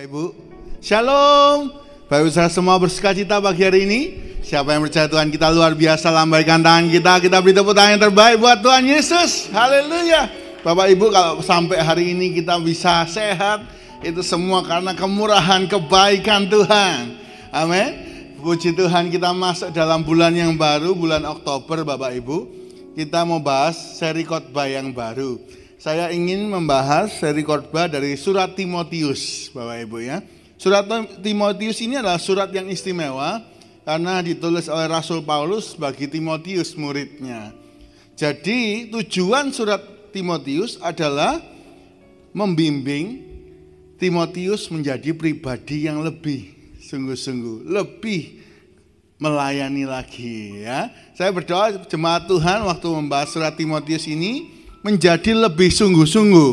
Ibu. Shalom. Bapak Ibu saudara semua bersuka cita pagi hari ini. Siapa yang percaya Tuhan kita luar biasa, lambaikan tangan kita beri tepuk tangan yang terbaik buat Tuhan Yesus. Haleluya. Bapak Ibu, kalau sampai hari ini kita bisa sehat, itu semua karena kemurahan kebaikan Tuhan. Amin. Puji Tuhan, kita masuk dalam bulan yang baru, bulan Oktober Bapak Ibu. Kita mau bahas seri khotbah yang baru. Saya ingin membahas seri khotbah dari surat Timotius, Bapak Ibu ya. Surat Timotius ini adalah surat yang istimewa karena ditulis oleh Rasul Paulus bagi Timotius muridnya. Jadi tujuan surat Timotius adalah membimbing Timotius menjadi pribadi yang lebih sungguh-sungguh, lebih melayani lagi ya. Saya berdoa jemaat Tuhan waktu membahas surat Timotius ini menjadi lebih sungguh-sungguh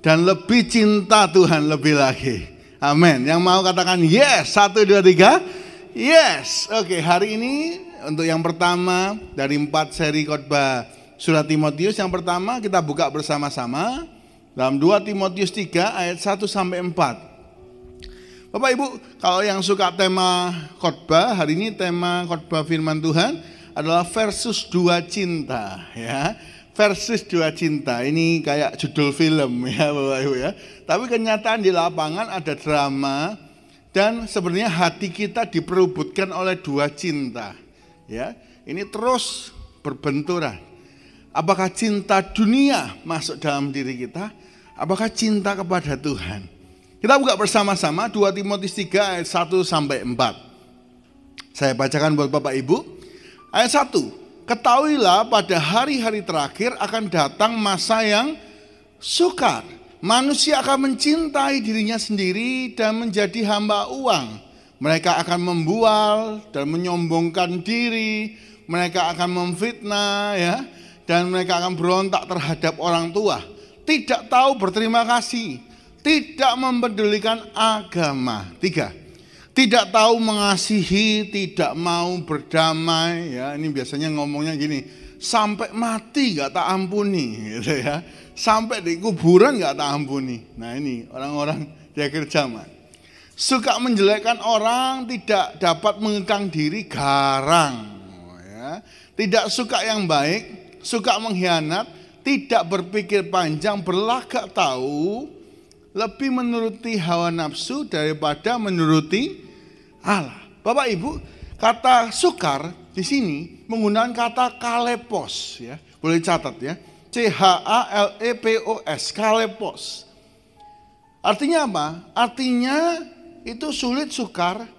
dan lebih cinta Tuhan lebih lagi. Amin. Yang mau katakan yes, 1, 2, 3. Yes. Oke, hari ini untuk yang pertama dari 4 seri khotbah surat Timotius. Yang pertama kita buka bersama-sama dalam 2 Timotius 3 ayat 1 sampai 4. Bapak Ibu, kalau yang suka tema khotbah, hari ini tema khotbah firman Tuhan adalah versus 2 cinta ya. Versus 2 cinta, ini kayak judul film ya Bapak Ibu ya. Tapi kenyataan di lapangan ada drama dan sebenarnya hati kita diperubutkan oleh 2 cinta ya. Ini terus berbenturan. Apakah cinta dunia masuk dalam diri kita? Apakah cinta kepada Tuhan? Kita buka bersama-sama 2 Timotius 3 ayat 1 sampai 4. Saya bacakan buat Bapak Ibu. Ayat 1. Ketahuilah pada hari-hari terakhir akan datang masa yang sukar. Manusia akan mencintai dirinya sendiri dan menjadi hamba uang. Mereka akan membual dan menyombongkan diri. Mereka akan memfitnah ya, dan mereka akan berontak terhadap orang tua. Tidak tahu berterima kasih, tidak mempedulikan agama. 3. Tidak tahu mengasihi, tidak mau berdamai ya. Ini biasanya ngomongnya gini, sampai mati gak tak ampuni gitu ya. Sampai di kuburan gak tak ampuni. Nah ini orang-orang di akhir zaman. Suka menjelekkan orang, tidak dapat mengekang diri, garang ya. Tidak suka yang baik, suka mengkhianat, tidak berpikir panjang, berlagak tahu, lebih menuruti hawa nafsu daripada menuruti Allah. Bapak Ibu, kata sukar di sini menggunakan kata kalepos ya. Boleh catat ya. CHALEPOS, kalepos. Artinya apa? Artinya itu sulit, sukar,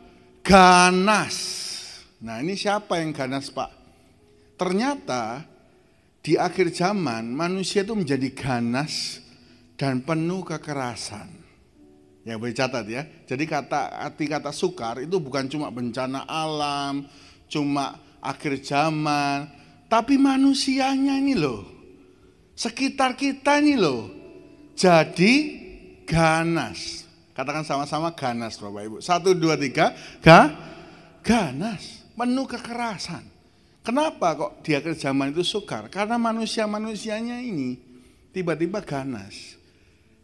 ganas. Nah, ini siapa yang ganas, Pak? Ternyata di akhir zaman manusia itu menjadi ganas dan penuh kekerasan. Ya boleh catat ya. Jadi arti kata sukar itu bukan cuma bencana alam, cuma akhir zaman, tapi manusianya ini loh, sekitar kita ini loh, jadi ganas. Katakan sama-sama ganas Bapak Ibu. 1, 2, 3, ganas, penuh kekerasan. Kenapa kok di akhir zaman itu sukar? Karena manusia-manusianya ini tiba-tiba ganas.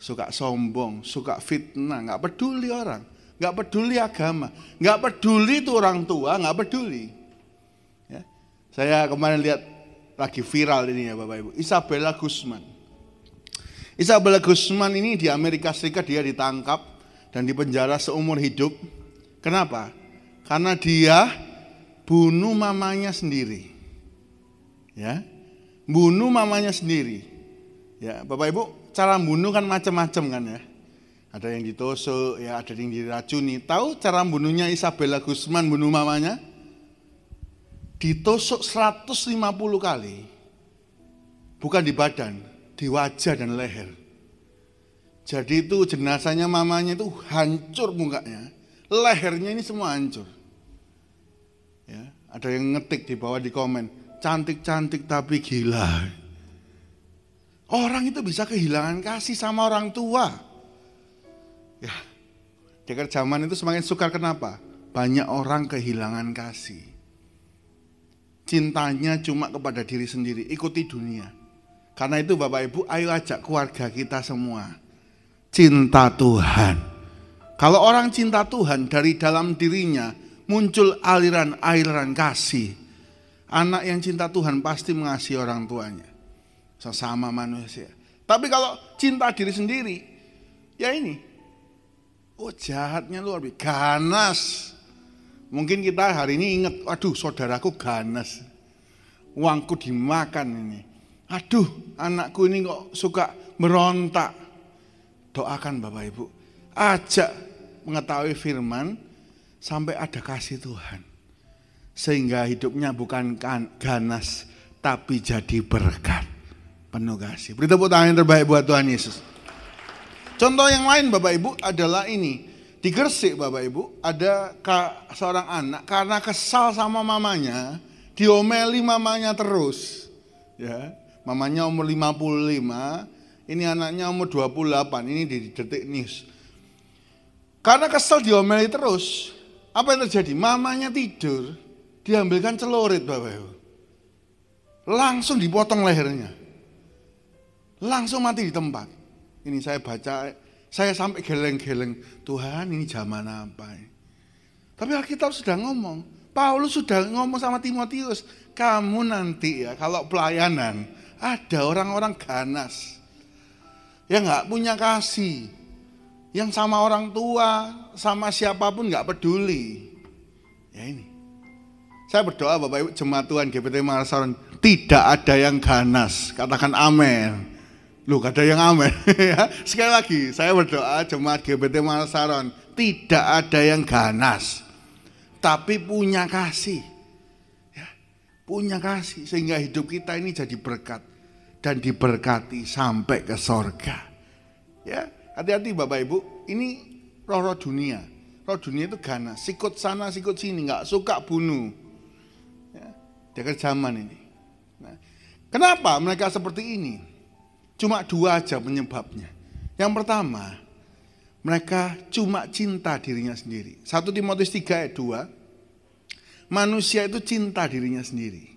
Suka sombong, suka fitnah, gak peduli orang, gak peduli agama, gak peduli itu orang tua, gak peduli ya. Saya kemarin lihat lagi viral ini ya Bapak Ibu, Isabella Guzman. Isabella Guzman ini di Amerika Serikat dia ditangkap dan dipenjara seumur hidup. Kenapa? Karena dia bunuh mamanya sendiri ya, bunuh mamanya sendiri ya. Bapak Ibu, cara bunuh kan macam-macam kan ya. Ada yang ditusuk ya, ada yang diracuni. Tahu cara bunuhnya Isabella Guzman bunuh mamanya? Ditusuk 150 kali. Bukan di badan, di wajah dan leher. Jadi itu jenazahnya mamanya itu hancur mukanya. Lehernya ini semua hancur. Ya, ada yang ngetik di bawah di komen, cantik-cantik tapi gila. Orang itu bisa kehilangan kasih sama orang tua. Ya, di akhir zaman itu semakin sukar. Kenapa? Banyak orang kehilangan kasih. Cintanya cuma kepada diri sendiri, ikuti dunia. Karena itu Bapak Ibu, ayo ajak keluarga kita semua cinta Tuhan Kalau orang cinta Tuhan, dari dalam dirinya muncul aliran-aliran kasih. Anak yang cinta Tuhan pasti mengasihi orang tuanya, sesama manusia. Tapi kalau cinta diri sendiri, ya ini, jahatnya luar biasa, ganas. Mungkin kita hari ini ingat, aduh saudaraku ganas, uangku dimakan ini. Aduh anakku ini kok suka merontak. Doakan Bapak Ibu, ajak mengetahui firman sampai ada kasih Tuhan. Sehingga hidupnya bukan ganas, tapi jadi berkat, penuh kasih. Beri tepuk tangan yang terbaik buat Tuhan Yesus. Contoh yang lain Bapak Ibu adalah ini. Di Gresik Bapak Ibu ada seorang anak karena kesal sama mamanya, diomeli mamanya terus. Ya, mamanya umur 55, ini anaknya umur 28, ini di Detik News. Karena kesel diomeli terus, apa yang terjadi? Mamanya tidur, diambilkan celurit Bapak Ibu. Langsung dipotong lehernya. Langsung mati di tempat. Ini saya baca, saya sampai geleng-geleng, Tuhan ini zaman apa ini? Tapi Alkitab sudah ngomong, Paulus sudah ngomong sama Timotius, kamu nanti ya kalau pelayanan ada orang-orang ganas, yang gak punya kasih, yang sama orang tua, sama siapapun gak peduli. Ya ini, saya berdoa Bapak Ibu jemaat Tuhan GPT Makassar, tidak ada yang ganas, katakan amin. Loh, gak ada yang amin. Sekali lagi, saya berdoa jemaat GPT Makassar, tidak ada yang ganas, tapi punya kasih. Ya, punya kasih, sehingga hidup kita ini jadi berkat dan diberkati sampai ke sorga. Ya, hati-hati Bapak Ibu, ini roh-roh dunia. Roh dunia itu ganas, sikut sana, sikut sini, gak suka bunuh. Ya, dia zaman ini. Nah, kenapa mereka seperti ini? Cuma dua aja penyebabnya. Yang pertama, mereka cuma cinta dirinya sendiri. 1 Timotius 3 ayat 2, manusia itu cinta dirinya sendiri,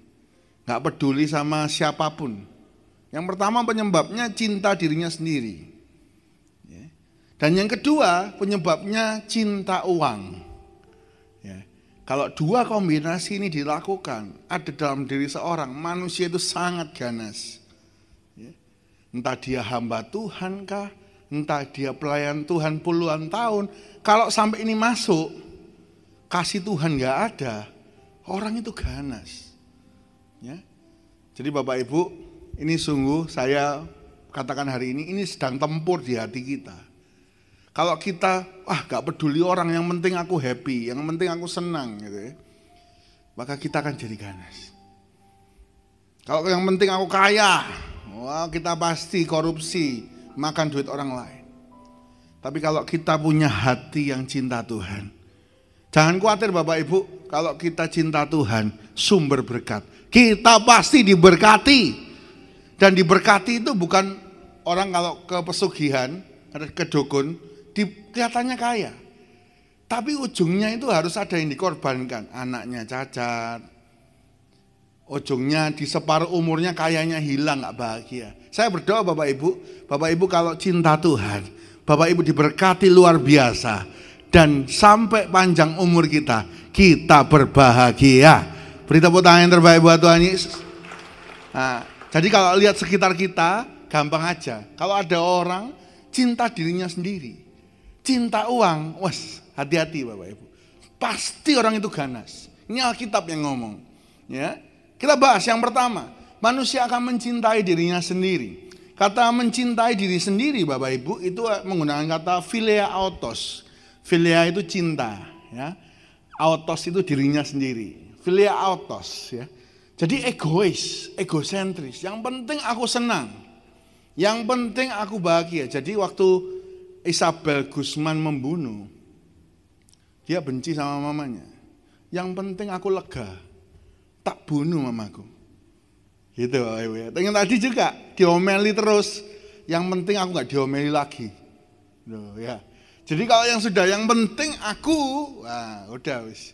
gak peduli sama siapapun. Yang pertama penyebabnya cinta dirinya sendiri. Dan yang kedua penyebabnya cinta uang. Ya. Kalau dua kombinasi ini dilakukan, ada dalam diri seorang, manusia itu sangat ganas. Entah dia hamba Tuhan kah, entah dia pelayan Tuhan puluhan tahun, kalau sampai ini masuk, kasih Tuhan gak ada, orang itu ganas. Ya. Jadi Bapak Ibu, ini sungguh saya katakan hari ini sedang tempur di hati kita. Kalau kita, gak peduli orang, yang penting aku happy, yang penting aku senang gitu ya, maka kita akan jadi ganas. Kalau yang penting aku kaya, wah kita pasti korupsi, makan duit orang lain. Tapi kalau kita punya hati yang cinta Tuhan, jangan khawatir Bapak Ibu, kalau kita cinta Tuhan, sumber berkat, kita pasti diberkati. Dan diberkati itu bukan orang kalau ke pesugihan, ke dukun, kelihatannya kaya. Tapi ujungnya itu harus ada yang dikorbankan, anaknya cacat, ujungnya di separuh umurnya kayanya hilang, gak bahagia. Saya berdoa Bapak Ibu kalau cinta Tuhan, Bapak Ibu diberkati luar biasa. Dan sampai panjang umur kita berbahagia. Beri tepuk tangan yang terbaik buat Tuhan Yesus. Nah, jadi kalau lihat sekitar kita, gampang aja. Kalau ada orang cinta dirinya sendiri, cinta uang, hati-hati Bapak Ibu. Pasti orang itu ganas. Ini Alkitab yang ngomong. Ya. Kita bahas yang pertama, manusia akan mencintai dirinya sendiri. Kata mencintai diri sendiri Bapak Ibu itu menggunakan kata philia autos. Philia itu cinta, ya. Autos itu dirinya sendiri. Philia autos, ya. Jadi egois, egosentris. Yang penting aku senang. Yang penting aku bahagia. Jadi waktu Isabel Guzman membunuh, dia benci sama mamanya. Yang penting aku lega, tak bunuh mamaku. Gitu Bapak Ibu ya. Yang tadi juga diomeli terus, yang penting aku gak diomeli lagi. Loh, ya. Jadi kalau yang sudah yang penting aku, udah wis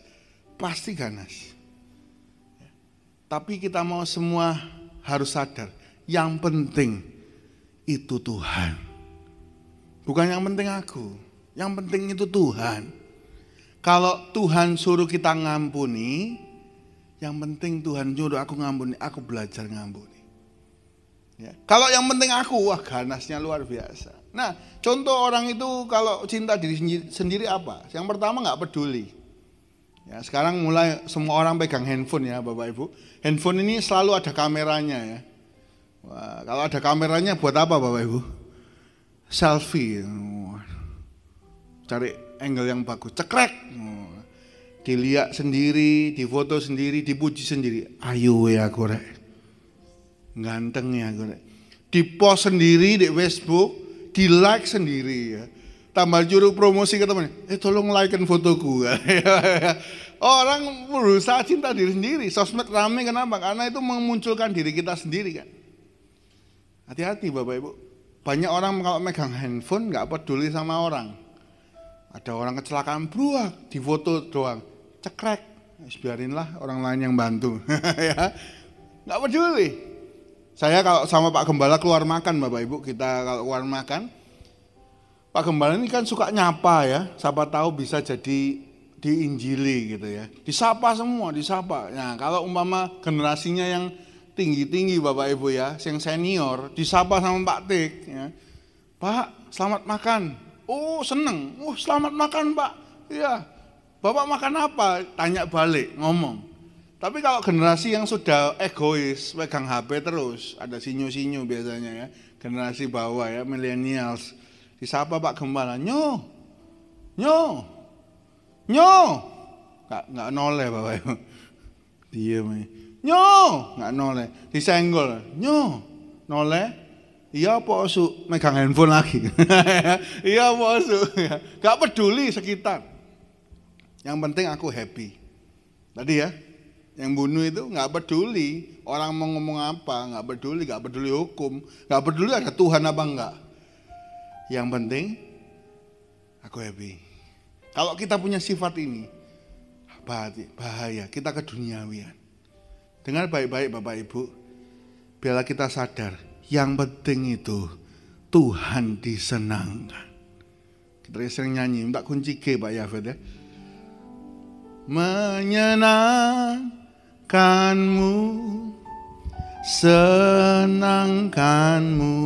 pasti ganas. Tapi kita mau semua harus sadar, yang penting itu Tuhan. Bukan yang penting aku. Yang penting itu Tuhan. Kalau Tuhan suruh kita ngampuni, yang penting Tuhan nyuruh aku ngampuni, aku belajar ngampuni. Ya. Kalau yang penting aku, wah ganasnya luar biasa. Nah, contoh orang itu kalau cinta diri sendiri apa? Yang pertama nggak peduli. Ya, sekarang mulai semua orang pegang handphone ya Bapak Ibu. Handphone ini selalu ada kameranya ya. Wah, kalau ada kameranya buat apa Bapak Ibu? Selfie. Cari angle yang bagus, cekrek. Dilihat sendiri, difoto sendiri, dipuji sendiri. Ayo ya korek. Ganteng ya korek. Di-post sendiri di Facebook, di-like sendiri ya. Tambah juru promosi ke teman, tolong like-in fotoku. Orang berusaha cinta diri sendiri. Sosmed rame kenapa? Karena itu memunculkan diri kita sendiri kan. Hati-hati Bapak Ibu. Banyak orang kalau megang handphone gak peduli sama orang. Ada orang kecelakaan bruak, di foto doang, cekrek. Biarinlah orang lain yang bantu. Ya, gak peduli. Saya kalau sama Pak Gembala keluar makan Bapak Ibu, kita kalau keluar makan, Pak Gembala ini kan suka nyapa ya, siapa tahu bisa jadi diinjili gitu ya. Disapa semua, disapa. Nah kalau umpama generasinya yang tinggi-tinggi Bapak Ibu ya, yang senior, disapa sama Pak Tik ya. Pak, selamat makan. Oh seneng, selamat makan Pak. Iya, Bapak makan apa? Tanya balik, ngomong. Tapi kalau generasi yang sudah egois, pegang HP terus, ada sinyo-sinyo biasanya ya, generasi bawah ya, millennials. Disapa Pak Gembala, nyo, nggak noleh Bapak Ibu, diem, nyo, nggak noleh, disenggol, nyo, noleh, iya apa osu, megang handphone lagi, iya apa osu, nggak peduli sekitar, yang penting aku happy, tadi ya, yang bunuh itu nggak peduli orang mau ngomong apa, nggak peduli hukum, nggak peduli ada Tuhan apa enggak. Yang penting aku happy. Kalau kita punya sifat ini, bahaya kita keduniawian. Dengar baik-baik Bapak Ibu, biarlah kita sadar, yang penting itu Tuhan disenangkan. Kita sering nyanyi, minta kunci G Pak Yafet ya. Menyenangkanmu, senangkanmu,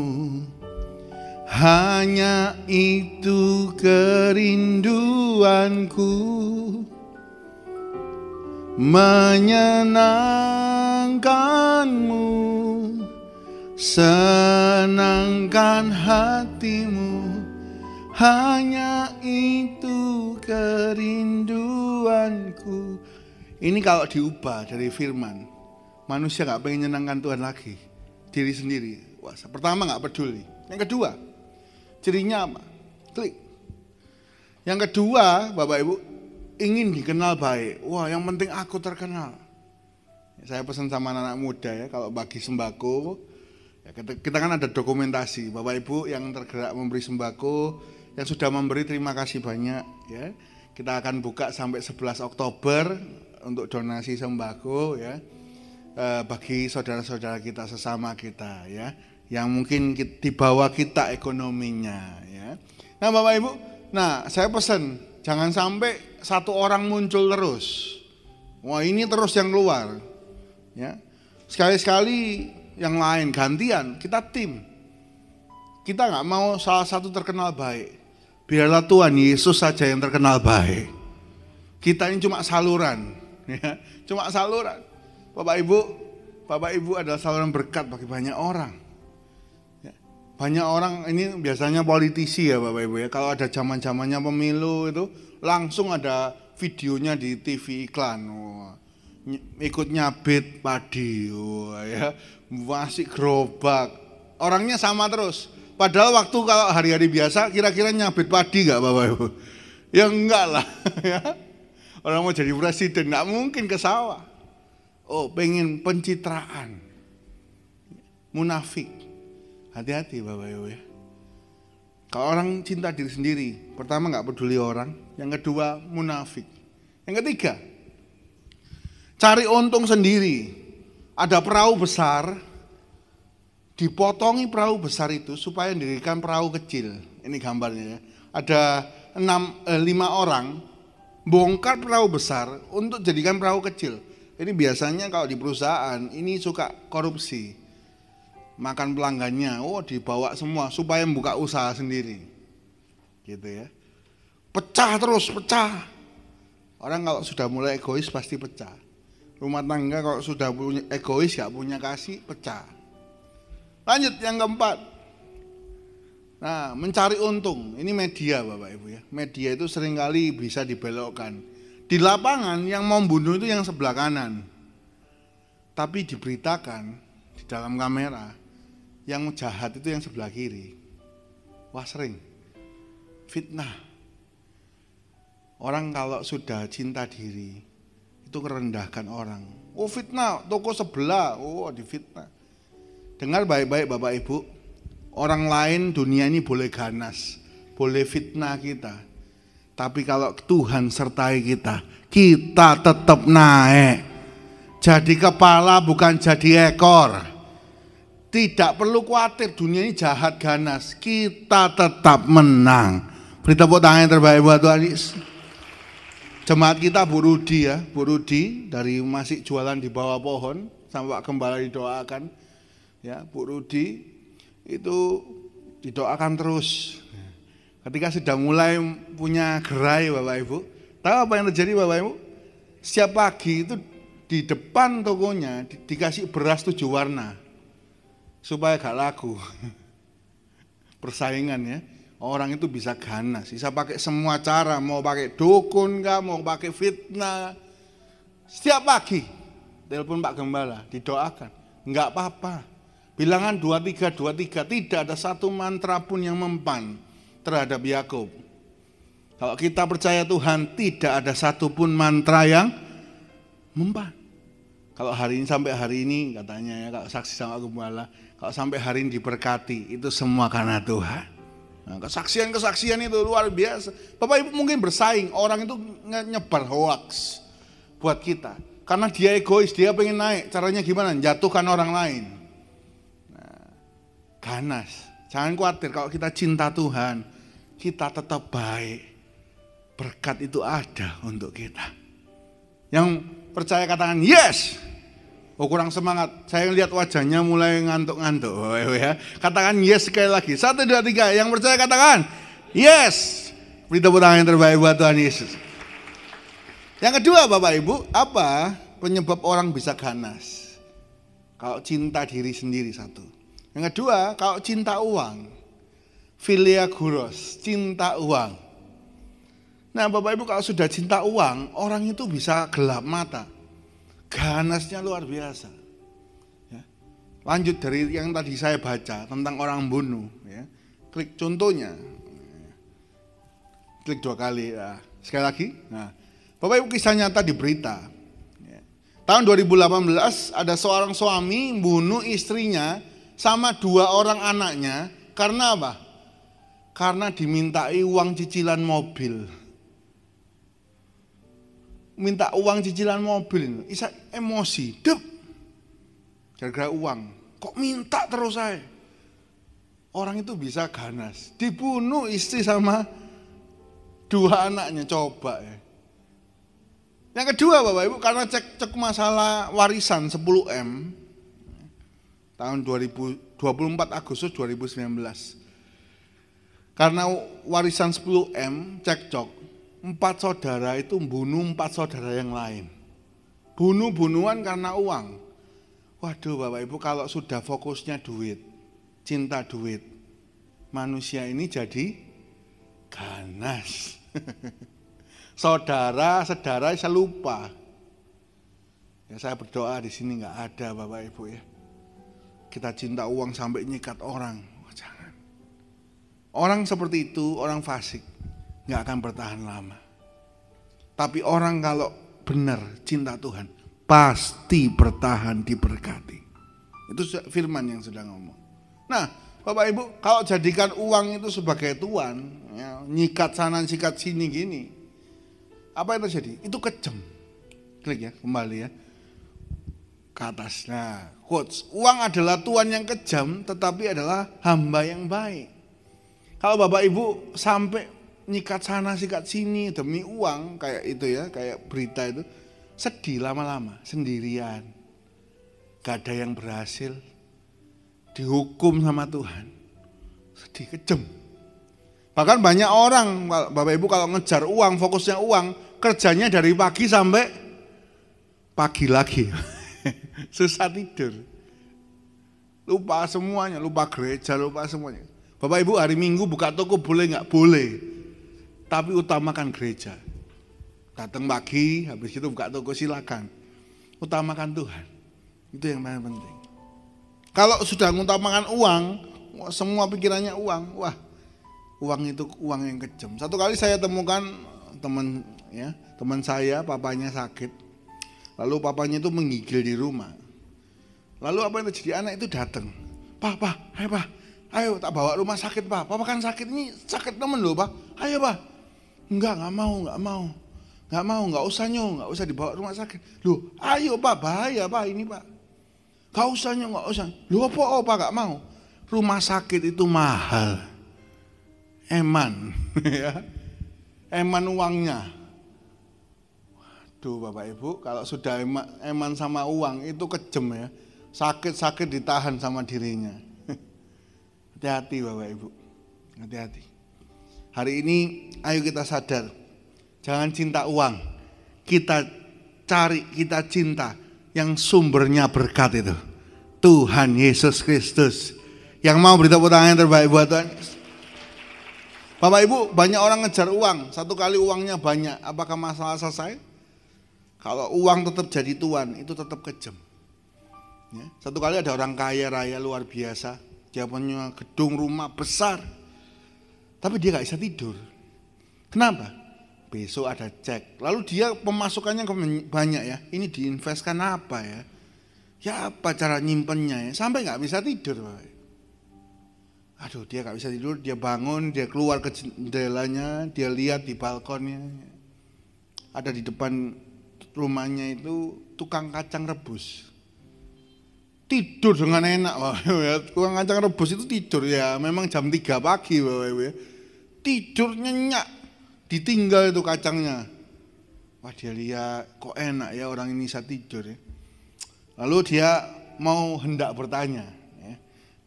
hanya itu kerinduanku. Menyenangkanmu, senangkan hatimu, hanya itu kerinduanku. Ini kalau diubah dari firman, manusia gak pengen menyenangkan Tuhan lagi, diri sendiri. Wah, pertama gak peduli. Yang kedua, cirinya apa? Klik. Yang kedua, Bapak Ibu, ingin dikenal baik. Wah, yang penting aku terkenal. Saya pesan sama anak-anak muda ya, kalau bagi sembako, ya kita kan ada dokumentasi. Bapak Ibu yang tergerak memberi sembako, yang sudah memberi terima kasih banyak ya. Kita akan buka sampai 11 Oktober untuk donasi sembako ya, bagi saudara-saudara kita sesama kita ya, yang mungkin di bawah kita ekonominya ya. Nah Bapak Ibu, saya pesan jangan sampai satu orang muncul terus. Wah ini terus yang keluar ya. Sekali-sekali yang lain gantian, kita tim. Kita nggak mau salah satu terkenal baik. Biarlah Tuhan Yesus saja yang terkenal baik. Kita ini cuma saluran ya. Cuma saluran. Bapak Ibu adalah saluran berkat bagi banyak orang. Banyak orang ini biasanya politisi ya Bapak Ibu ya. Kalau ada zaman-zamannya pemilu itu langsung ada videonya di TV iklan. Wah, ikut nyabit padi, wah, ya, masih gerobak. Orangnya sama terus. Padahal waktu kalau hari-hari biasa kira-kira nyabit padi gak Bapak Ibu? Ya enggak lah. Ya. Orang mau jadi presiden gak mungkin ke sawah. Oh pengen pencitraan. Munafik. Hati-hati Bapak Ibu ya. Kalau orang cinta diri sendiri, pertama gak peduli orang, yang kedua munafik. Yang ketiga, cari untung sendiri. Ada perahu besar, dipotongi perahu besar itu supaya didirikan perahu kecil. Ini gambarnya ya. ada 5 orang bongkar perahu besar untuk jadikan perahu kecil. Ini biasanya kalau di perusahaan ini suka korupsi, makan pelanggannya, dibawa semua supaya membuka usaha sendiri, gitu ya. Pecah terus, pecah. Orang kalau sudah mulai egois pasti pecah. Rumah tangga kalau sudah punya egois, gak punya kasih, pecah. Lanjut yang keempat. Nah, mencari untung. Ini media Bapak Ibu ya. Media itu seringkali bisa dibelokkan. Di lapangan yang mau bunuh itu yang sebelah kanan. Tapi diberitakan di dalam kamera yang jahat itu yang sebelah kiri. Wah, sering. Fitnah. Orang kalau sudah cinta diri itu merendahkan orang. Oh, fitnah, toko sebelah, difitnah. Dengar baik-baik Bapak Ibu. Orang lain dunia ini boleh ganas, boleh fitnah kita. Tapi kalau Tuhan sertai kita, kita tetap naik. Jadi kepala bukan jadi ekor. Tidak perlu khawatir dunia ini jahat ganas, kita tetap menang. Beri tepuk tangan yang terbaik buat Tuhan Yesus. Jemaat kita Bu Rudi ya, Bu Rudi dari masih jualan di bawah pohon sampai Pak Gembala didoakan. Ya, Bu Rudi itu didoakan terus. Ketika sudah mulai punya gerai Bapak Ibu, tahu apa yang terjadi Bapak Ibu? Setiap pagi itu di depan tokonya dikasih beras 7 warna supaya gak laku. Persaingan ya, orang itu bisa ganas, bisa pakai semua cara, mau pakai dukun kah, mau pakai fitnah. Setiap pagi telepon Pak Gembala, didoakan, enggak apa-apa. Bilangan 23, tidak ada satu mantra pun yang mempan terhadap Yakub. Kalau kita percaya Tuhan, tidak ada satupun mantra yang mempan. Kalau hari ini sampai hari ini katanya ya, kalau saksi sama Gembala, kalau sampai hari ini diberkati, itu semua karena Tuhan. Nah, kesaksian itu luar biasa. Bapak Ibu mungkin bersaing, orang itu nyebar hoax buat kita. Karena dia egois, dia pengen naik. Caranya gimana? Jatuhkan orang lain. Nah, ganas. Jangan khawatir, kalau kita cinta Tuhan, kita tetap baik. Berkat itu ada untuk kita. Yang percaya katakan yes. Kurang semangat. Saya lihat wajahnya mulai ngantuk-ngantuk. Ya. Katakan yes sekali lagi. 1, 2, 3. Yang percaya katakan yes. Beri tepuk tangan yang terbaik buat Tuhan Yesus. Yang kedua Bapak Ibu, apa penyebab orang bisa ganas? Kalau cinta diri sendiri satu. Yang kedua, kalau cinta uang. Philia guros, cinta uang. Nah Bapak Ibu, kalau sudah cinta uang, orang itu bisa gelap mata. Ganasnya luar biasa. Ya. Lanjut dari yang tadi saya baca tentang orang bunuh. Ya. Klik contohnya. Klik 2 kali. Ya. Sekali lagi. Nah, Bapak Ibu, kisah nyata di berita. Ya. Tahun 2018 ada seorang suami bunuh istrinya sama 2 orang anaknya. Karena apa? Karena dimintai uang cicilan mobil. Minta uang cicilan mobil, isa emosi, dep. Gara-gara uang, kok minta terus saya? Orang itu bisa ganas, dibunuh istri sama 2 anaknya, coba ya. Yang kedua Bapak Ibu, karena cek masalah warisan 10M, tahun 24 Agustus 2019. Karena warisan 10M, cekcok, 4 saudara itu bunuh 4 saudara yang lain. Bunuh-bunuhan karena uang. Waduh Bapak Ibu, kalau sudah fokusnya duit, cinta duit, manusia ini jadi ganas. Saudara saya lupa. Ya, saya berdoa di sini nggak ada Bapak Ibu ya. Kita cinta uang sampai nyikat orang. Jangan. Orang seperti itu, orang fasik, nggak akan bertahan lama. Tapi orang kalau benar cinta Tuhan, pasti bertahan diberkati. Itu firman yang sudah ngomong. Nah, Bapak Ibu, kalau jadikan uang itu sebagai tuan, ya, nyikat sana, nyikat sini gini, apa yang terjadi? Itu kejam. Klik ya, kembali ya. Ke atas. Nah, quotes, uang adalah tuan yang kejam, tetapi adalah hamba yang baik. Kalau Bapak Ibu sampai nyikat sana sikat sini demi uang kayak itu ya, kayak berita itu, sedih lama-lama sendirian, gak ada yang berhasil, dihukum sama Tuhan, sedih kejem. Bahkan banyak orang Bapak Ibu kalau ngejar uang, fokusnya uang, kerjanya dari pagi sampai pagi lagi. Susah tidur, lupa semuanya, lupa gereja, lupa semuanya. Bapak Ibu hari Minggu buka toko boleh nggak? Boleh, tapi utamakan gereja. Datang pagi, habis itu buka toko silakan. Utamakan Tuhan, itu yang paling penting. Kalau sudah mengutamakan uang, semua pikirannya uang, wah, uang itu uang yang kejam. Satu kali saya temukan teman saya, papanya sakit. Lalu papanya itu menggigil di rumah. Lalu apa yang terjadi? Anak itu datang. Pak, ayo tak bawa rumah sakit Pak. Papa kan sakit, ini sakit temen loh Pak. Ayo Pak. Enggak mau. Enggak usah dibawa rumah sakit. Loh, ayo Pak, bahaya Pak ini Pak. Enggak usah. Loh apa Pak enggak mau? Rumah sakit itu mahal. Eman ya. Eman uangnya. Waduh Bapak Ibu, kalau sudah eman sama uang itu kejem ya. Sakit-sakit ditahan sama dirinya. Hati-hati Bapak Ibu, hati-hati. Hari ini ayo kita sadar, jangan cinta uang. Kita cari, kita cinta yang sumbernya berkat itu. Tuhan Yesus Kristus. Yang mau beri tepuk tangan yang terbaik buat Tuhan. Bapak Ibu, banyak orang ngejar uang. Satu kali uangnya banyak, apakah masalah selesai? Kalau uang tetap jadi tuan, itu tetap kejam. Ya. Satu kali ada orang kaya raya luar biasa, dia punya gedung rumah besar, tapi dia gak bisa tidur. Kenapa? Besok ada cek, lalu dia pemasukannya banyak ya, ini diinvestkan apa ya? Ya apa cara nyimpennya ya, sampai gak bisa tidur. Aduh, dia gak bisa tidur, dia bangun, dia keluar ke jendelanya, dia lihat di balkonnya, ada di depan rumahnya itu tukang kacang rebus. Tidur dengan enak. Wah, ya, tukang kacang rebus itu tidur ya, memang jam 3 pagi Bapak Ibu ya. Tidur nyenyak, ditinggal itu kacangnya. Wah, dia lihat kok enak ya orang ini bisa tidur ya. Lalu dia mau hendak bertanya ya.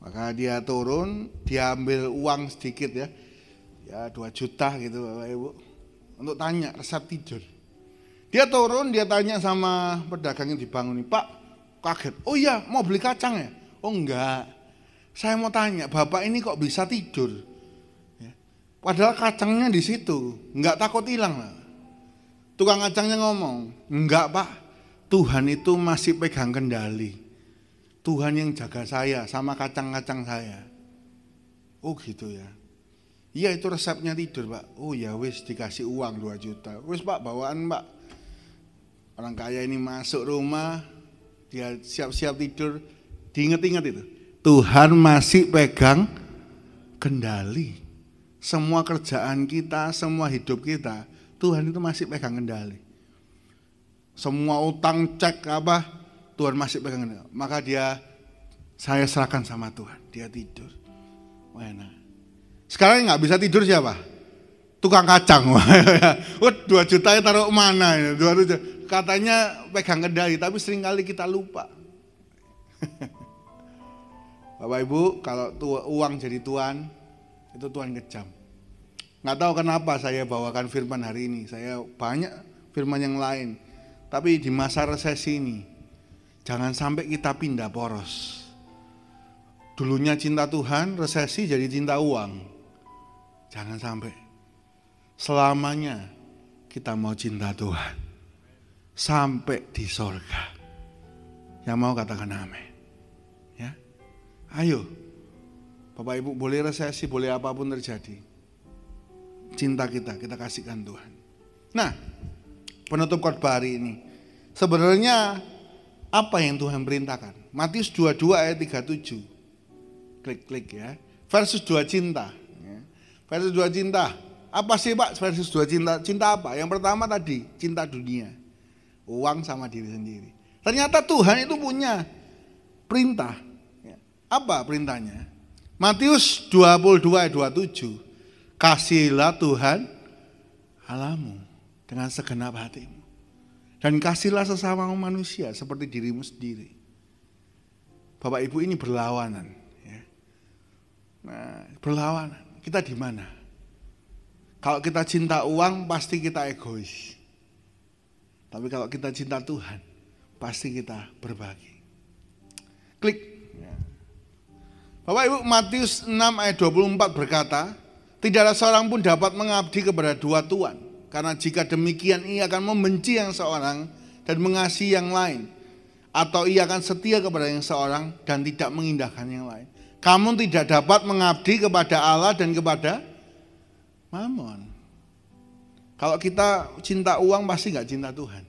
Maka dia turun, dia ambil uang sedikit ya. Ya 2 juta gitu Bapak Ibu. Untuk tanya resep tidur. Dia turun, dia tanya sama pedagang yang dibangun, Pak, kaget. Oh iya, mau beli kacang ya? Oh enggak, saya mau tanya, Bapak ini kok bisa tidur? Ya. Padahal kacangnya di situ, enggak takut hilang lah. Tukang kacangnya ngomong, enggak Pak, Tuhan itu masih pegang kendali. Tuhan yang jaga saya sama kacang-kacang saya. Oh gitu ya. Iya itu resepnya tidur Pak. Oh ya wis, dikasih uang 2 juta. Wis Pak, bawaan Pak. Orang kaya ini masuk rumah, dia siap-siap tidur, diingat-ingat itu. Tuhan masih pegang kendali. Semua kerjaan kita, semua hidup kita, Tuhan itu masih pegang kendali. Semua utang cek apa, Tuhan masih pegang kendali. Maka saya serahkan sama Tuhan, dia tidur. Enak. Sekarang yang gak bisa tidur siapa? Tukang kacang. 2 juta taruh mana ya? 2 juta. Katanya pegang kendali, tapi seringkali kita lupa. Bapak Ibu, kalau uang jadi tuan, itu tuan kejam. Nggak tahu kenapa saya bawakan firman hari ini. Saya banyak firman yang lain. Tapi di masa resesi ini, jangan sampai kita pindah poros. Dulunya cinta Tuhan, resesi jadi cinta uang. Jangan sampai. Selamanya kita mau cinta Tuhan. Sampai di sorga. Yang mau katakan amin. Ya, ayo. Bapak Ibu, boleh resesi, boleh apapun terjadi. Cinta kita kasihkan Tuhan. Nah, penutup khotbah hari ini. Sebenarnya apa yang Tuhan perintahkan? Matius 22 ayat 37. Klik ya. Versus 2 cinta. Ya. Versus 2 cinta. Apa sih Pak versus 2 cinta? Cinta apa? Yang pertama tadi, cinta dunia. Uang sama diri sendiri. Ternyata Tuhan itu punya perintah. Apa perintahnya? Matius 22 ayat 27. Kasihilah Tuhan Allahmu dengan segenap hatimu. Dan kasihlah sesama manusia seperti dirimu sendiri. Bapak Ibu, ini berlawanan. Ya. Nah, berlawanan. Kita di mana? Kalau kita cinta uang, pasti kita egois. Tapi kalau kita cinta Tuhan, pasti kita berbagi. Klik. Ya. Bapak Ibu, Matius 6 ayat 24 berkata, tidak ada seorang pun dapat mengabdi kepada dua tuan. Karena jika demikian ia akan membenci yang seorang dan mengasihi yang lain. Atau ia akan setia kepada yang seorang dan tidak mengindahkan yang lain. Kamu tidak dapat mengabdi kepada Allah dan kepada Mammon. Kalau kita cinta uang pasti gak cinta Tuhan.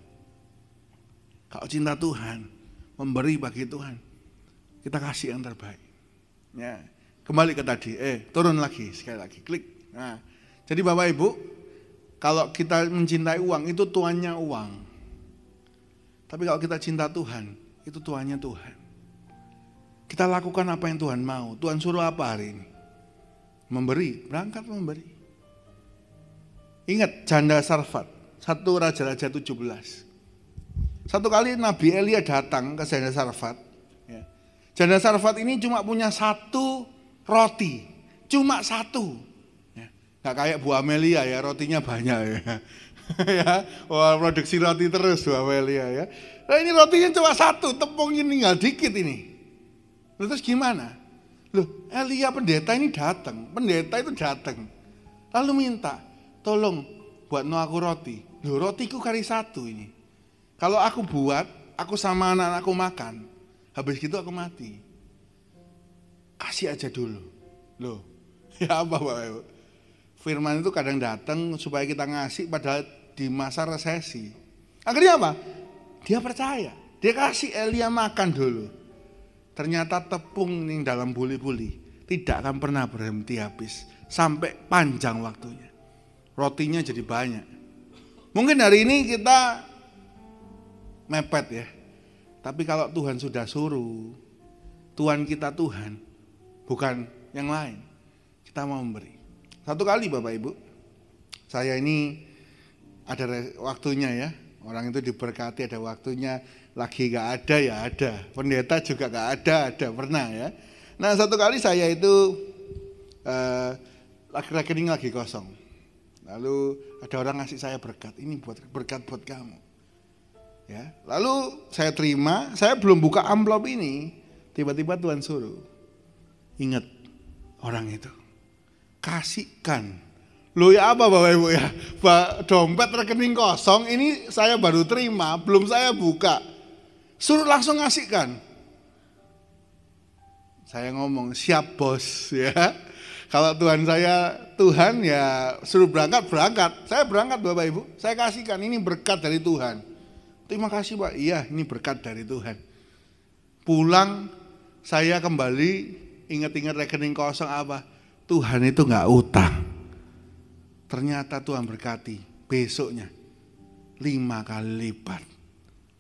Kalau cinta Tuhan, memberi bagi Tuhan, kita kasih yang terbaik. Ya, kembali ke tadi, turun lagi, sekali lagi, klik. Nah, jadi Bapak Ibu, kalau kita mencintai uang, itu tuannya uang. Tapi kalau kita cinta Tuhan, itu tuannya Tuhan. Kita lakukan apa yang Tuhan mau. Tuhan suruh apa hari ini? Memberi, berangkat memberi. Ingat janda Sarfat, 1 Raja-Raja 17. Satu kali Nabi Elia datang ke janda Sarfat. Ya. Janda Sarfat ini cuma punya 1 roti, cuma 1. Ya. Gak kayak Bu Amelia ya, rotinya banyak ya. Ya, wah, produksi roti terus Bu Amelia ya. Nah ini rotinya cuma 1, tepungnya tinggal dikit ini. Terus gimana? Loh, Elia pendeta ini datang, pendeta itu datang. Lalu minta, tolong buat aku roti. Loh, rotiku kali 1 ini. Kalau aku buat, aku sama anak-anakku makan. Habis gitu aku mati. Kasih aja dulu. Loh, ya apa Bapak Ibu? Firman itu kadang datang supaya kita ngasih padahal di masa resesi. Akhirnya apa? Dia percaya. Dia kasih Elia makan dulu. Ternyata tepung nih dalam buli-buli tidak akan pernah berhenti habis sampai panjang waktunya. Rotinya jadi banyak. Mungkin hari ini kita mepet ya. Tapi kalau Tuhan sudah suruh, Tuhan kita Tuhan, bukan yang lain. Kita mau memberi. Satu kali Bapak Ibu, saya ini ada waktunya ya. Orang itu diberkati ada waktunya, lagi gak ada ya ada. Pendeta juga gak ada pernah ya. Nah satu kali saya itu rekening lagi kosong. Lalu ada orang ngasih saya berkat, ini berkat buat kamu. Ya, lalu saya terima, saya belum buka amplop ini, tiba-tiba Tuhan suruh, ingat orang itu, kasihkan. Loh ya apa Bapak Ibu ya, dompet rekening kosong, ini saya baru terima, belum saya buka, suruh langsung ngasihkan. Saya ngomong siap bos ya. Kalau Tuhan saya Tuhan ya suruh berangkat. Saya berangkat Bapak Ibu, saya kasihkan, ini berkat dari Tuhan. Terima kasih Pak, iya ini berkat dari Tuhan. Pulang saya kembali ingat-ingat rekening kosong apa? Tuhan itu gak utang. Ternyata Tuhan berkati, besoknya 5 kali lipat.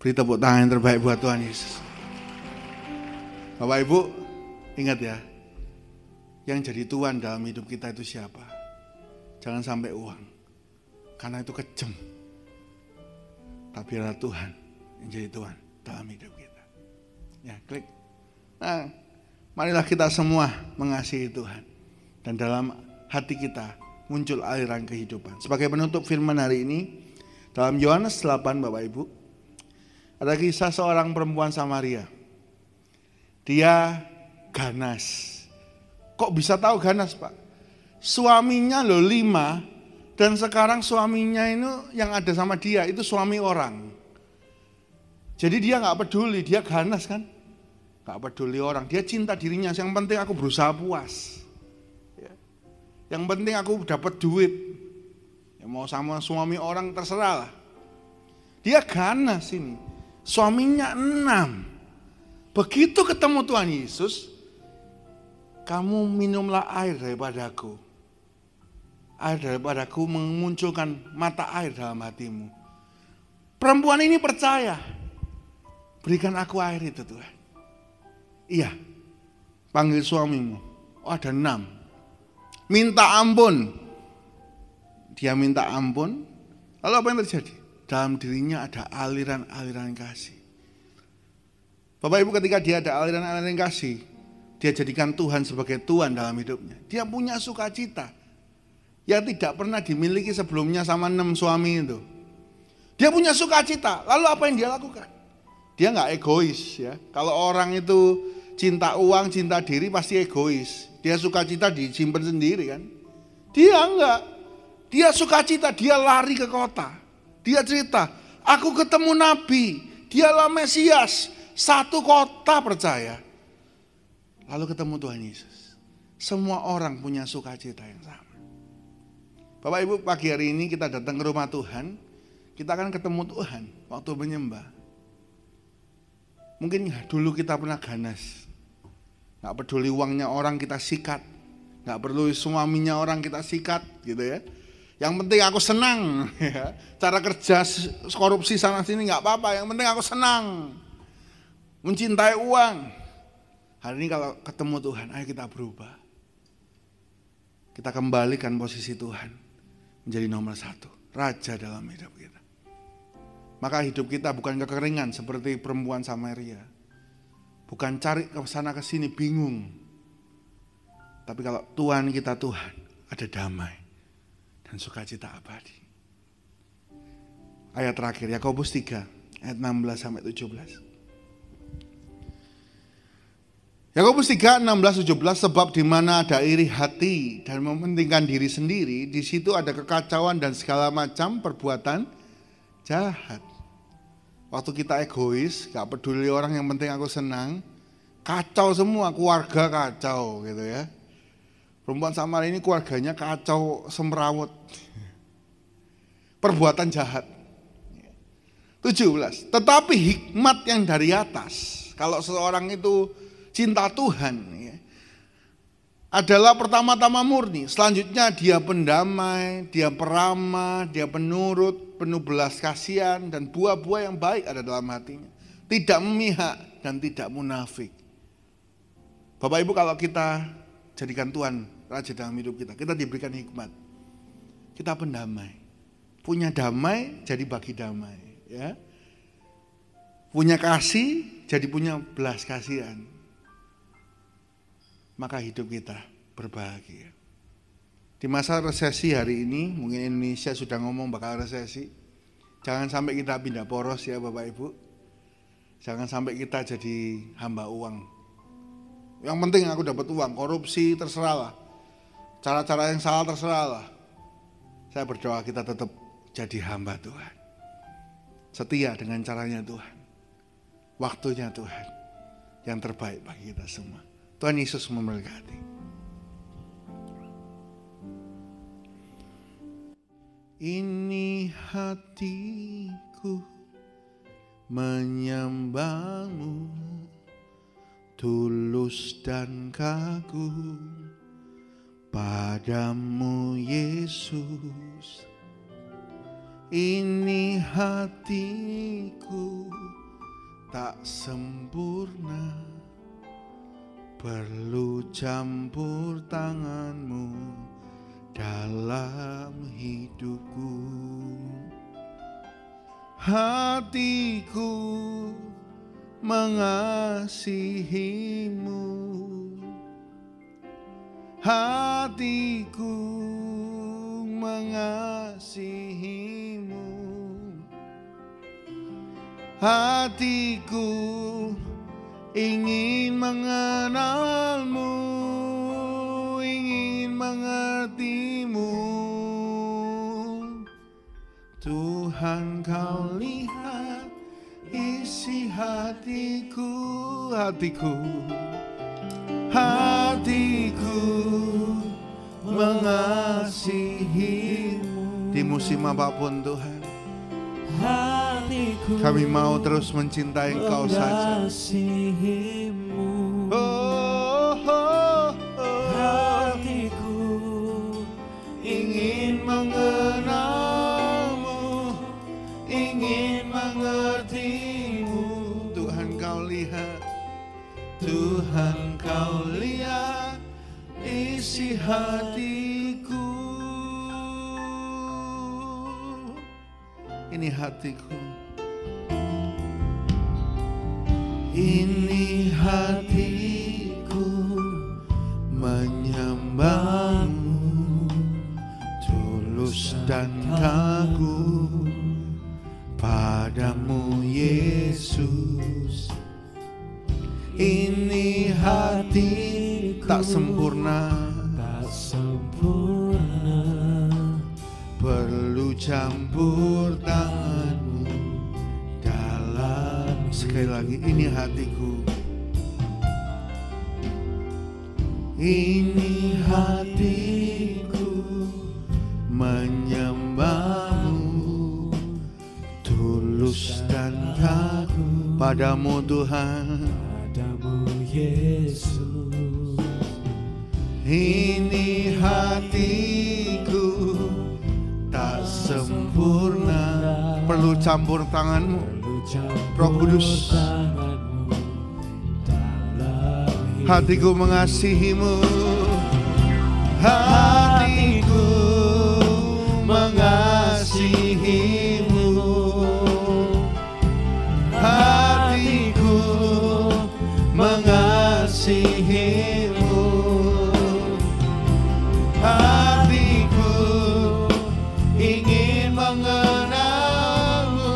Beri tepuk tangan yang terbaik buat Tuhan Yesus. Bapak Ibu, ingat ya, yang jadi Tuhan dalam hidup kita itu siapa? Jangan sampai uang, karena itu kejam. Tapi adalah Tuhan yang jadi Tuhan dalam hidup kita. Ya, klik. Nah, marilah kita semua mengasihi Tuhan. Dan dalam hati kita muncul aliran kehidupan. Sebagai penutup firman hari ini, dalam Yohanes 8 Bapak Ibu, ada kisah seorang perempuan Samaria. Dia ganas. Kok bisa tahu ganas Pak? Suaminya loh 5, dan sekarang suaminya itu yang ada sama dia itu suami orang. Jadi dia gak peduli, dia ganas kan. Gak peduli orang, dia cinta dirinya. Yang penting aku berusaha puas. Yang penting aku dapat duit. Ya mau sama suami orang terserah lah. Dia ganas ini. Suaminya 6. Begitu ketemu Tuhan Yesus, kamu minumlah air daripadaku. Air daripadaku memunculkan mata air dalam hatimu. Perempuan ini percaya. Berikan aku air itu Tuhan. Iya. Panggil suamimu. Oh ada 6. Minta ampun. dia minta ampun, lalu apa yang terjadi? Dalam dirinya ada aliran-aliran kasih. Bapak Ibu, ketika dia ada aliran-aliran kasih, dia jadikan Tuhan sebagai Tuhan dalam hidupnya. Dia punya sukacita yang tidak pernah dimiliki sebelumnya sama 6 suami itu. Dia punya sukacita, lalu apa yang dia lakukan? Dia nggak egois ya. Kalau orang itu cinta uang, cinta diri pasti egois. Dia sukacita disimpan sendiri kan. Dia enggak. Dia sukacita, dia lari ke kota. Dia cerita, aku ketemu Nabi, dialah Mesias. Satu kota percaya. Lalu ketemu Tuhan Yesus. Semua orang punya sukacita yang sama. Bapak Ibu, pagi hari ini kita datang ke rumah Tuhan. Kita akan ketemu Tuhan waktu menyembah. Mungkin dulu kita pernah ganas. Gak peduli uangnya orang kita sikat. Gak perlu suaminya orang kita sikat gitu ya. Yang penting aku senang ya. Cara kerja korupsi sana sini gak apa-apa. Yang penting aku senang. Mencintai uang. Hari ini kalau ketemu Tuhan, ayo kita berubah. Kita kembalikan posisi Tuhan menjadi nomor 1, Raja dalam hidup kita. Maka hidup kita bukan kekeringan seperti perempuan Samaria. Bukan cari ke sana ke sini bingung. Tapi kalau Tuhan kita Tuhan, ada damai dan sukacita abadi. Ayat terakhir Yakobus 3 ayat 16 sampai 17. Yakobus 3, 16, 17, sebab di mana ada iri hati dan mementingkan diri sendiri, di situ ada kekacauan dan segala macam perbuatan jahat. Waktu kita egois, gak peduli orang, yang penting aku senang, kacau semua, keluarga kacau gitu ya. Perempuan Samaria ini keluarganya kacau semrawut. Perbuatan jahat. 17, tetapi hikmat yang dari atas, kalau seseorang itu cinta Tuhan ya, adalah pertama-tama murni. Selanjutnya dia pendamai, dia peramah, dia penurut, penuh belas kasihan, dan buah-buah yang baik ada dalam hatinya. Tidak memihak dan tidak munafik. Bapak Ibu, kalau kita jadikan Tuhan Raja dalam hidup kita, kita diberikan hikmat. Kita pendamai. Punya damai jadi bagi damai ya. Punya kasih jadi punya belas kasihan. Maka hidup kita berbahagia. Di masa resesi hari ini, mungkin Indonesia sudah ngomong bakal resesi. Jangan sampai kita pindah poros ya Bapak Ibu. Jangan sampai kita jadi hamba uang. Yang penting aku dapat uang, korupsi terserahlah. Cara-cara yang salah terserahlah. Saya berdoa kita tetap jadi hamba Tuhan. Setia dengan caranya Tuhan. Waktunya Tuhan. Yang terbaik bagi kita semua. Tuhan Yesus memberkati. Ini hatiku menyembahmu, tulus dan kagum padamu Yesus. Ini hatiku tak sempurna, perlu campur tanganmu dalam hidupku. Hatiku mengasihimu, hatiku mengasihimu, hatiku ingin mengenalmu, ingin mengertimu. Tuhan, kau lihat isi hatiku, hatiku, hatiku mengasihimu. Di musim apapun Tuhan, hatiku kami mau terus mencintai Engkau saja. Oh, oh, oh. Hatiku ingin mengenalmu, ingin mengertimu. Tuhan, kau lihat, Tuhan, kau lihat isi hatiku. ini hatiku. Ini hatiku menyembahmu, tulus dan kagum padamu Yesus. Ini hati tak sempurna, perlu campur tanganmu dalam. Sekali lagi, ini hatiku. Ini hatiku menyembahmu, tulus dan kagum padamu Tuhan, padamu Yesus. Ini hatiku tak sempurna, perlu campur tanganmu, Roh Kudus. Hatiku mengasihimu, hatiku mengasihimu, hatiku mengasihimu, hatiku ingin mengenalmu,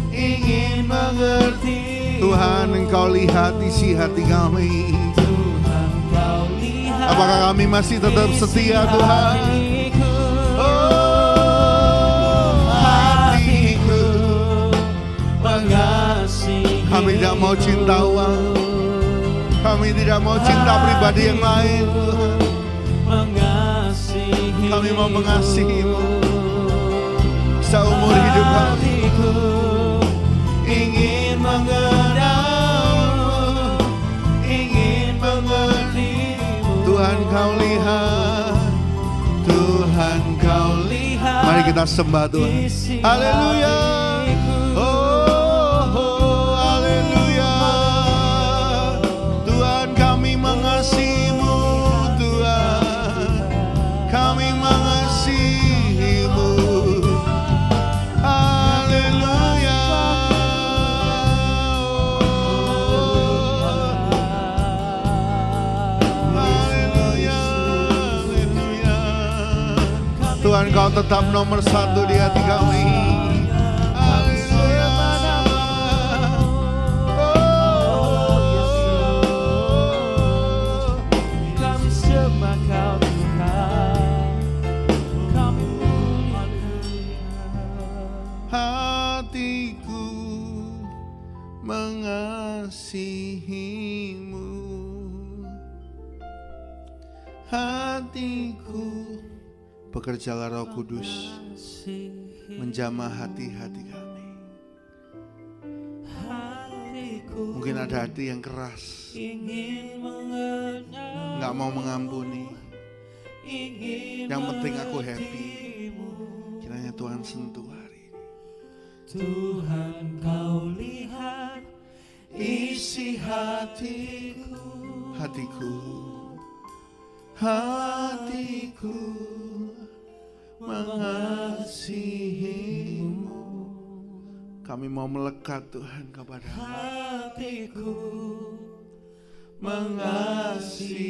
ingin mengerti. Tuhan, Engkau lihat isi hati kami. Apakah kami masih tetap setia, Tuhan? Oh, hatiku mengasihi. Kami tidak mau cinta uang, kami tidak mau cinta pribadi yang lain. Kami mau mengasihimu seumur hidup kami. Ingin mengenalmu, ingin mengertimu. Tuhan, Kau lihat, Tuhan, Kau lihat. Mari kita sembah Tuhan. Haleluya. Oh, haleluya. Tuhan, kami mengasihimu, Tuhan, kami mengasihimu. Haleluya. Haleluya. Haleluya. Tuhan, Kau tetap nomor satu di hati kami. Hatiku mengasihimu, hatiku. Bekerjalah Roh Kudus menjamah hati-hati kami. Mungkin ada hati yang keras, nggak mau mengampuni. Yang penting aku happy. Kiranya Tuhan sentuh hari ini. Tuhan, Kau lihat isi hatiku, hatiku, hatiku mengasihimu. Kami mau melekat Tuhan kepada hatiku mengasihimu.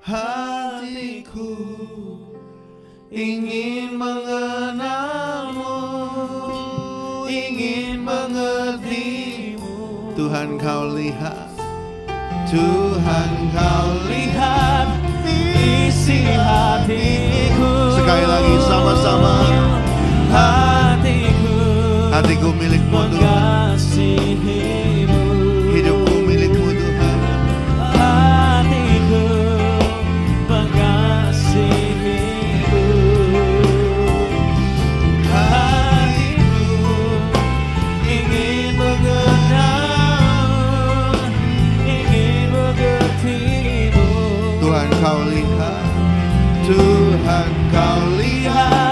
Hatiku ingin mengenalmu, ingin mengertimu. Tuhan, Kau lihat, Tuhan, Kau lihat isi hatiku. Sekali lagi sama-sama. Hatiku milik-Mu Tuhan, hidupku milik-Mu Tuhan. Hatiku mengasihimu, hatiku ingin mengenal, ingin mengertimu. Tuhan, Kau lihat, Tuhan, Kau lihat